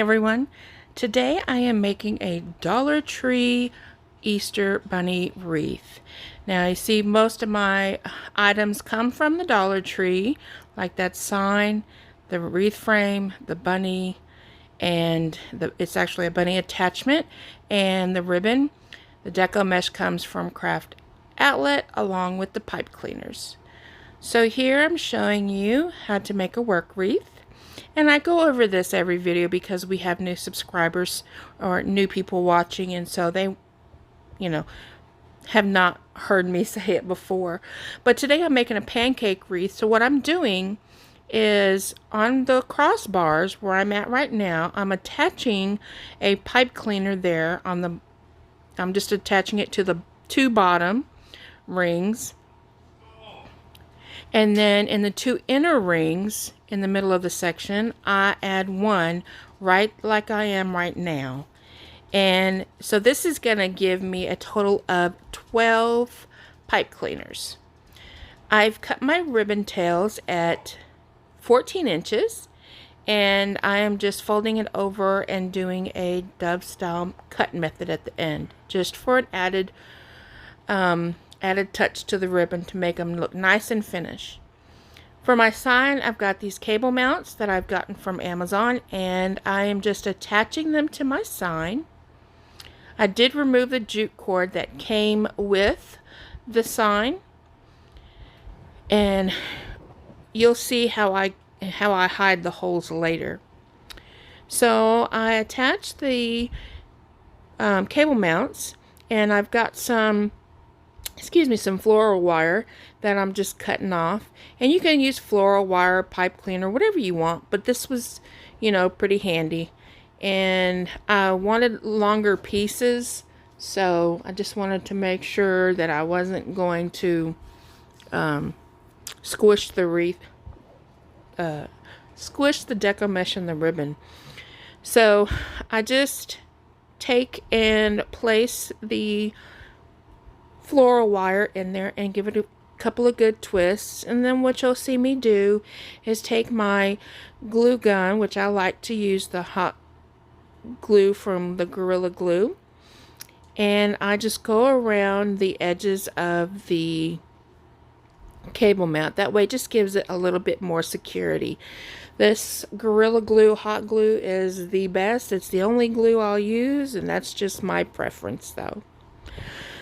everyone. Today I am making a Dollar Tree Easter bunny wreath. Now you see most of my items come from the Dollar Tree, like that sign, the wreath frame, the bunny, and it's actually a bunny attachment, and the ribbon. The deco mesh comes from Craft Outlet along with the pipe cleaners. So here I'm showing you how to make a work wreath. And I go over this every video because we have new subscribers or new people watching, and so they, have not heard me say it before. But today I'm making a pancake wreath. So what I'm doing is on the crossbars where I'm at right now, I'm attaching a pipe cleaner there I'm just attaching it to the two bottom rings. And then in the two inner rings in the middle of the section, I add one right like I am right now. And so this is going to give me a total of 12 pipe cleaners. I've cut my ribbon tails at 14 inches, and I am just folding it over and doing a dove style cut method at the end, just for an added touch to the ribbon to make them look nice and finished. For my sign, I've got these cable mounts that I've gotten from Amazon, and I am just attaching them to my sign. I did remove the jute cord that came with the sign, and you'll see how I hide the holes later. So I attached the cable mounts, and I've got some floral wire that I'm just cutting off. And you can use floral wire, pipe cleaner, whatever you want, but this was, pretty handy. And I wanted longer pieces, so I just wanted to make sure that I wasn't going to squish the wreath, squish the deco mesh in the ribbon. So I just take and place the floral wire in there and give it a couple of good twists, and then what you'll see me do is take my glue gun, which I like to use the hot glue from the Gorilla Glue, and I just go around the edges of the cable mount. That way it just gives it a little bit more security. This Gorilla Glue hot glue is the best. It's the only glue I'll use, and that's just my preference though.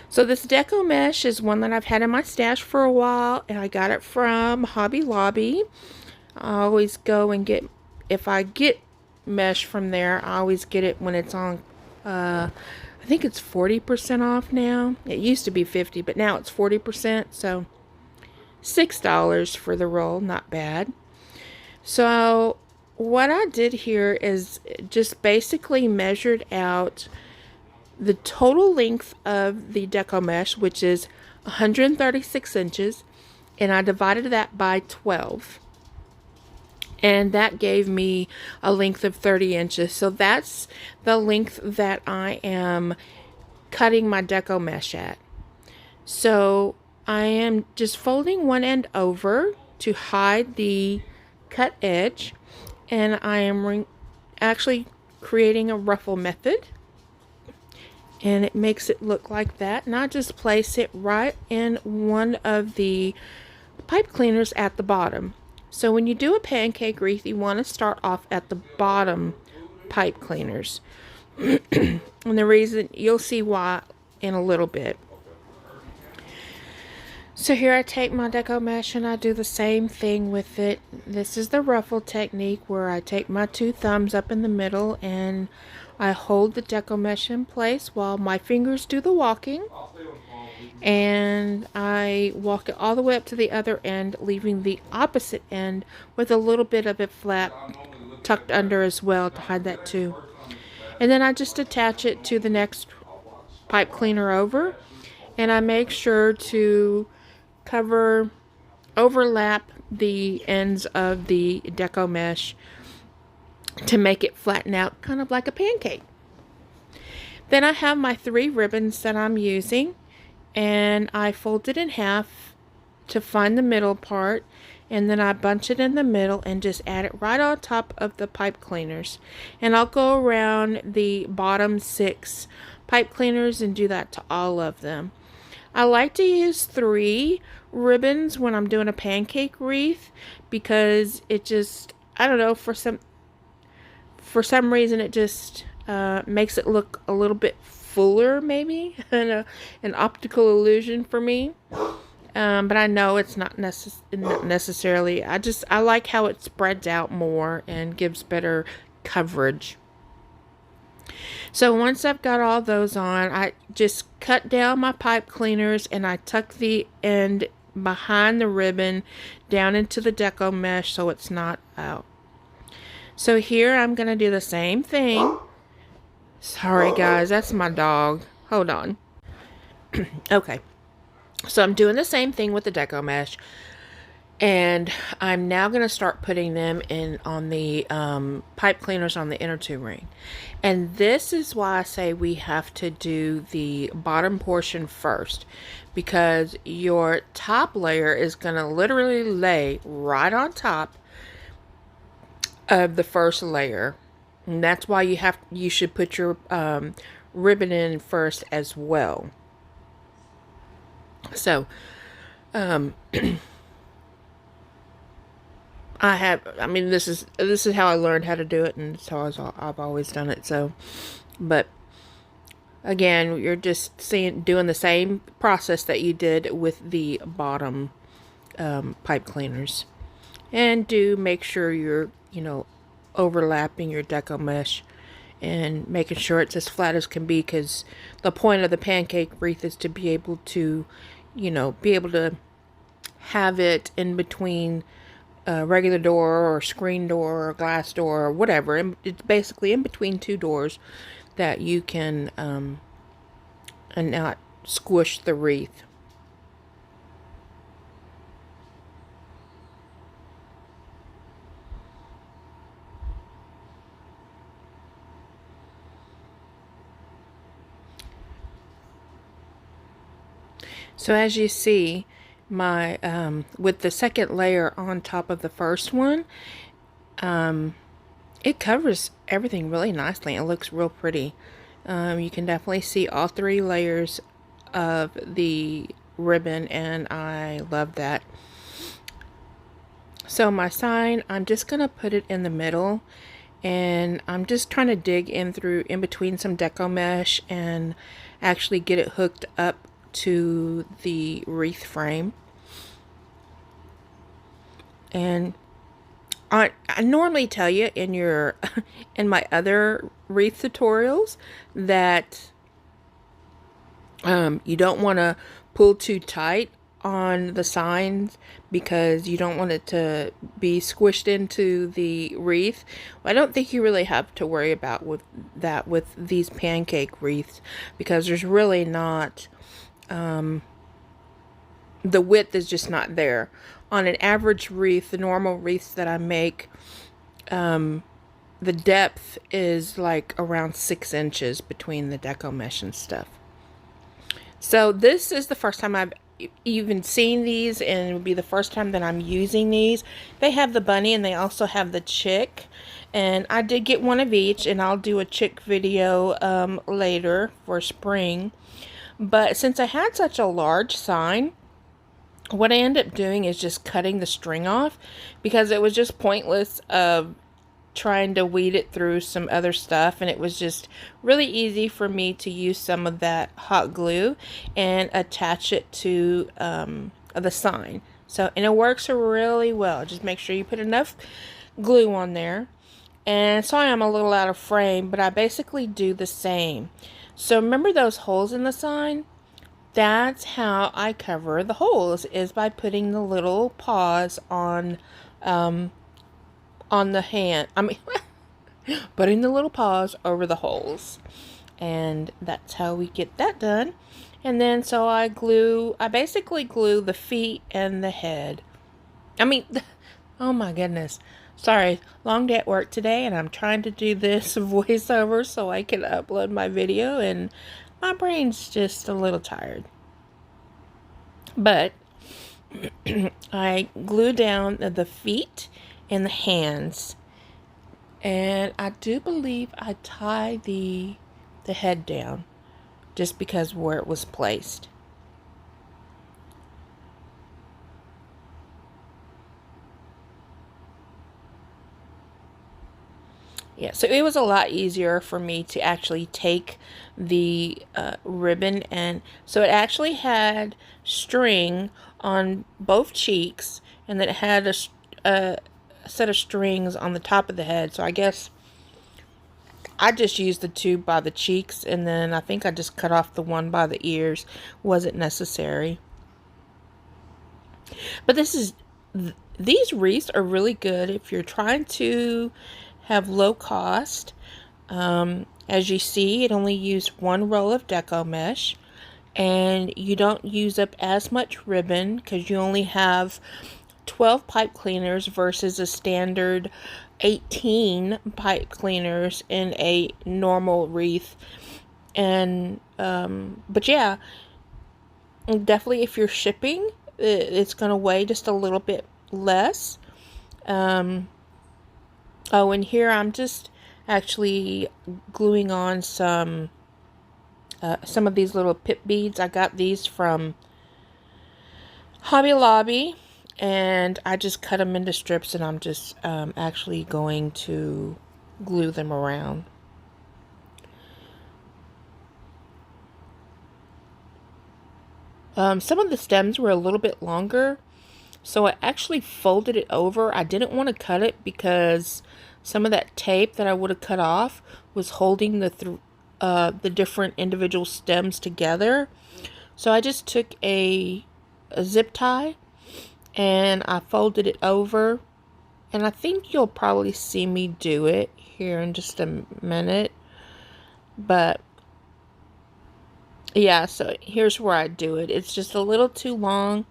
So this deco mesh is one that I've had in my stash for a while, and I got it from Hobby Lobby. I always go and if I get mesh from there, I always get it when it's on, I think it's 40% off now. It used to be 50, but now it's 40%, so $6 for the roll, not bad. So what I did here is just basically measured out the total length of the deco mesh, which is 136 inches, and I divided that by 12. And that gave me a length of 30 inches. So that's the length that I am cutting my deco mesh at. So I am just folding one end over to hide the cut edge, and I am actually creating a ruffle method. And it makes it look like that. And I just place it right in one of the pipe cleaners at the bottom. So when you do a pancake wreath, you want to start off at the bottom pipe cleaners. And the reason, you'll see why in a little bit. So here I take my deco mesh and I do the same thing with it. This is the ruffle technique, where I take my two thumbs up in the middle and I hold the deco mesh in place while my fingers do the walking. And I walk it all the way up to the other end, leaving the opposite end with a little bit of it flat tucked under as well to hide that too. And then I just attach it to the next pipe cleaner over, and I make sure to overlap the ends of the deco mesh to make it flatten out kind of like a pancake. Then I have my 3 ribbons that I'm using, and I fold it in half to find the middle part, and then I bunch it in the middle and just add it right on top of the pipe cleaners. And I'll go around the bottom 6 pipe cleaners and do that to all of them. I like to use 3 ribbons when I'm doing a pancake wreath because it just, I don't know, for some reason it just makes it look a little bit fuller, maybe, and an optical illusion for me. But I know it's not necessarily. I like how it spreads out more and gives better coverage. So once I've got all those on, I just cut down my pipe cleaners and I tuck the end behind the ribbon down into the deco mesh so it's not out. So here I'm going to do the same thing. Sorry guys, that's my dog. Hold on. Okay. So I'm doing the same thing with the deco mesh. And I'm now going to start putting them in on the pipe cleaners on the inner 2 ring. And this is why I say we have to do the bottom portion first. Because your top layer is going to literally lay right on top of the first layer. And that's why you should put your ribbon in first as well. So, this is how I learned how to do it, and it's how I've always done it. So, but again, you're just doing the same process that you did with the bottom pipe cleaners, and do make sure you're overlapping your deco mesh and making sure it's as flat as can be, because the point of the pancake wreath is to be able to have it in between a regular door or screen door or glass door or whatever. And it's basically in between 2 doors that you can and not squish the wreath. So as you see, my with the second layer on top of the first one, it covers everything really nicely. It looks real pretty. You can definitely see all 3 layers of the ribbon, and I love that. So my sign, I'm just gonna put it in the middle, and I'm just trying to dig in between some deco mesh and actually get it hooked up to the wreath frame. And I normally tell you in my other wreath tutorials that you don't want to pull too tight on the signs because you don't want it to be squished into the wreath. I don't think you really have to worry about with these pancake wreaths, because there's really not the width is just not there. On an average wreath, the normal wreaths that I make, the depth is like around 6 inches between the deco mesh and stuff. So this is the first time I've even seen these, and it would be the first time that I'm using these. They have the bunny and they also have the chick, and I did get one of each, and I'll do a chick video later for spring. But since I had such a large sign, what I ended up doing is just cutting the string off, because it was just pointless of trying to weed it through some other stuff, and it was just really easy for me to use some of that hot glue and attach it to the sign. So, and it works really well. Just make sure you put enough glue on there. And sorry I'm a little out of frame, but I basically do the same. So remember those holes in the sign? That's how I cover the holes, is by putting the little paws on the hand. Putting the little paws over the holes. And that's how we get that done. And then so I basically glue the feet and the head. Oh my goodness. Sorry, long day at work today, and I'm trying to do this voiceover so I can upload my video, and my brain's just a little tired. But I glue down the feet and the hands. And I do believe I tie the head down just because where it was placed. Yeah, so it was a lot easier for me to actually take the ribbon, and so it actually had string on both cheeks, and then it had a set of strings on the top of the head. So I guess I just used the two by the cheeks, and then I think I just cut off the one by the ears. Wasn't necessary. But these wreaths are really good if you're trying to have low cost. As you see, it only used one roll of deco mesh, and you don't use up as much ribbon because you only have 12 pipe cleaners versus a standard 18 pipe cleaners in a normal wreath. And but yeah, definitely if you're shipping, it's going to weigh just a little bit less. Oh, and here I'm just actually gluing on some of these little pip beads. I got these from Hobby Lobby, and I just cut them into strips, and I'm just actually going to glue them around. Some of the stems were a little bit longer, so I actually folded it over. I didn't want to cut it because some of that tape that I would have cut off was holding the different individual stems together. So I just took a zip tie and I folded it over. And I think you'll probably see me do it here in just a minute. But yeah, so here's where I do it. It's just a little too long,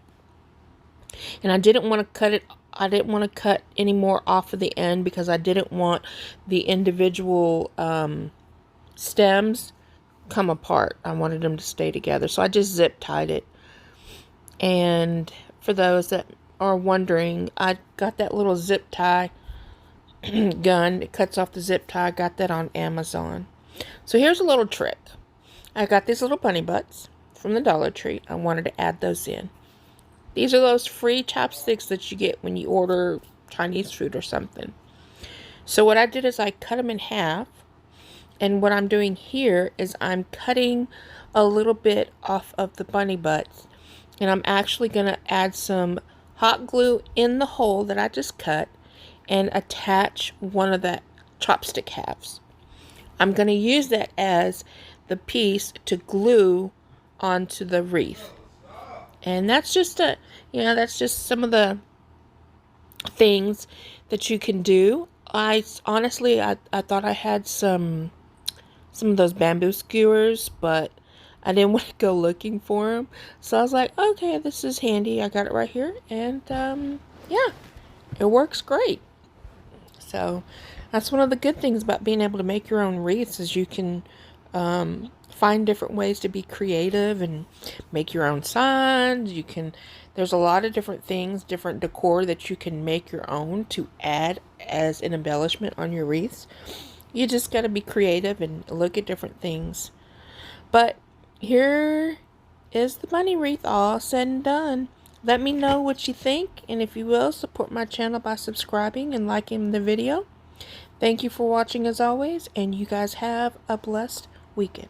and I didn't want to cut it. I didn't want to cut any more off of the end because I didn't want the individual stems come apart. I wanted them to stay together, so I just zip tied it. And for those that are wondering, I got that little zip tie gun. It cuts off the zip tie. I got that on Amazon. So here's a little trick. I got these little bunny butts from the Dollar Tree. I wanted to add those in. These are those free chopsticks that you get when you order Chinese food or something. So what I did is I cut them in half. And what I'm doing here is I'm cutting a little bit off of the bunny butts. And I'm actually going to add some hot glue in the hole that I just cut and attach one of the chopstick halves. I'm going to use that as the piece to glue onto the wreath. And that's just that's just some of the things that you can do. I honestly thought I had some of those bamboo skewers, but I didn't want to go looking for them. So I was like, okay, this is handy. I got it right here, and yeah, it works great. So that's one of the good things about being able to make your own wreaths, is you can find different ways to be creative and make your own signs. There's a lot of different things, different decor that you can make your own to add as an embellishment on your wreaths. You just got to be creative and look at different things. But here is the bunny wreath all said and done. Let me know what you think, and if you will, support my channel by subscribing and liking the video. Thank you for watching as always, and you guys have a blessed weekend.